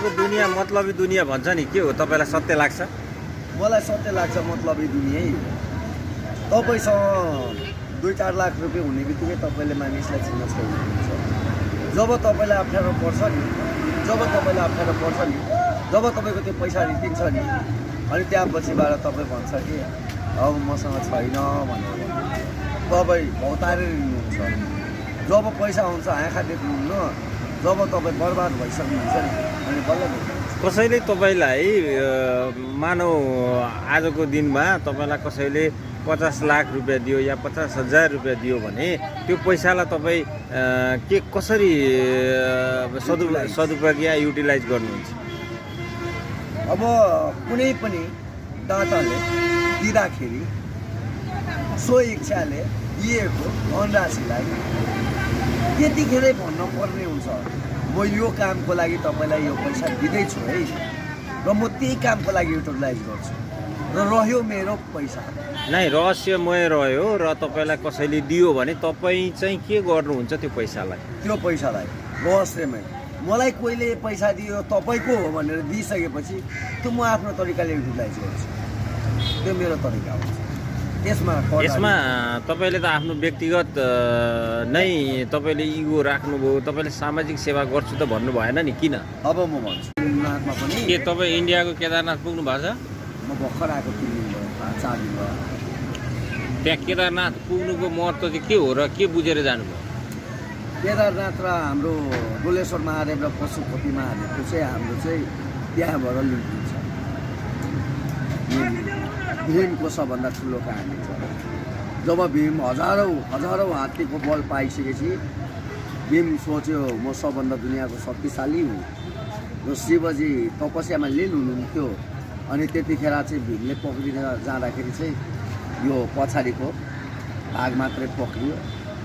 आजको दुनियाँ मतलबी दुनियाँ भन्छ नि, के हो तपाईँलाई सत्य लाग्छ? मलाई सत्य लाग्छ मतलबी दुनियाँ तपाईँसँग 2-4 लाख रुपियाँ हुने बित्तिकै तपाईँले मानिसलाई चिन्न छोड्नुहुन्छ। जब तपाईँलाई अप्ठ्यारो पर्छ नि जब तपाईँको त्यो पैसा रितिन्छ नि, अनि त्यहाँ पछिबाट तपाईँ भन्छ कि अब मसँग छैन भनेर तपाईँ भौतारेर लिनुहुन्छ। जब पैसा हुन्छ आँखा देख्नुहुन्न, जब तपाईँ बर्बाद भइसक्नुहुन्छ नि अनि बल्ल कसैले तपाईँलाई मानौ आजको दिनमा तपाईँलाई कसैले 50 लाख रुपियाँ दियो या 50,000 रुपियाँ दियो भने त्यो पैसालाई तपाईँ के कसरी सदुपयोग या युटिलाइज गर्नुहुन्छ? अब कुनै पनि दाताले दिँदाखेरि सो इच्छाले दिएको धनराशिलाई त्यतिखेरै भन्नुपर्ने हुन्छ, म यो कामको लागि तपाईँलाई यो पैसा दिँदैछु है, र म त्यही कामको लागि युटिलाइज गर्छु र रह्यो मेरो पैसा। नै रहस्यमय रह्यो र तपाईँलाई कसैले दियो भने तपाईँ चाहिँ के गर्नुहुन्छ त्यो पैसालाई? त्यो पैसालाई रहस्यमय मलाई कोहीले पैसा दियो तपाईँको हो भनेर दिइसकेपछि त्यो म आफ्नो तरिकाले युटिलाइज गर्छु, त्यो मेरो तरिका हो। यसमा तपाईँले त आफ्नो व्यक्तिगत नै तपाईँले इगो राख्नुभयो, तपाईँले सामाजिक सेवा गर्छु त भन्नु भएन नि, किन? अब म भन्छु केदारनाथमा पनि के तपाईँ इन्डियाको केदारनाथ पुग्नु भएको छ? म भर्खर आएको 3 दिन भयो, 4 दिन भयो। त्यहाँ केदारनाथ पुग्नुको महत्त्व चाहिँ के हो र के बुझेर जानुभयो? केदारनाथ र हाम्रो डोलेश्वर महादेव र पशुपति महादेवको चाहिँ हाम्रो चाहिँ त्यहाँबाट लिङ्क हुन्छ। भीमको सबभन्दा ठुलो कहानी छ। जब भीम हजारौँ हात्तीको बल पाइसकेपछि भीम सोच्यो म सबभन्दा दुनियाँको शक्तिशाली हुँ, र शिवजी तपस्यामा लिन हुनुहुन्थ्यो। अनि त्यतिखेर चाहिँ भीमले पक्रिन जाँदाखेरि चाहिँ यो पछाडिको भाग मात्रै पक्रियो,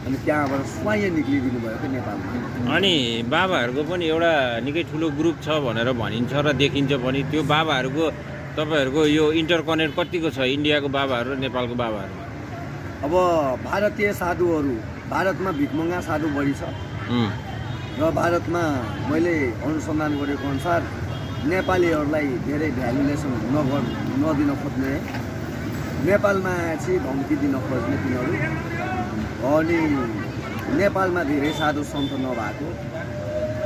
अनि त्यहाँबाट स्वयं निक्लिदिनु भयो कि नेपालमा। अनि बाबाहरूको पनि एउटा निकै ठुलो ग्रुप छ भनेर भनिन्छ र देखिन्छ पनि। त्यो बाबाहरूको तपाईँहरूको यो इन्टरकनेक्ट कतिको छ, इन्डियाको बाबाहरू र नेपालको बाबाहरू? अब भारतीय साधुहरू, भारतमा भिखमङ्गा साधु बढी छ र भारतमा मैले अनुसन्धान गरेको अनुसार नेपालीहरूलाई धेरै भ्यालुलेसन नदिन खोज्ने, नेपालमा आएपछि धम्की दिन खोज्ने तिनीहरू, अनि नेपालमा धेरै साधु सन्त नभएको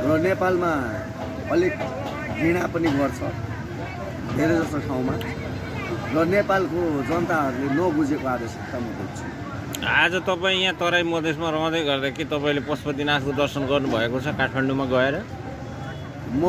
र नेपालमा अलिक घृणा पनि गर्छ धेरै जस्तो ठाउँमा, र नेपालको जनताहरूले नबुझेको आवश्यकता म देख्छु। आज तपाईँ यहाँ तराई मधेसमा रहँदै गर्दा के तपाईँले पशुपतिनाथको दर्शन गर्नुभएको छ काठमाडौँमा गएर? म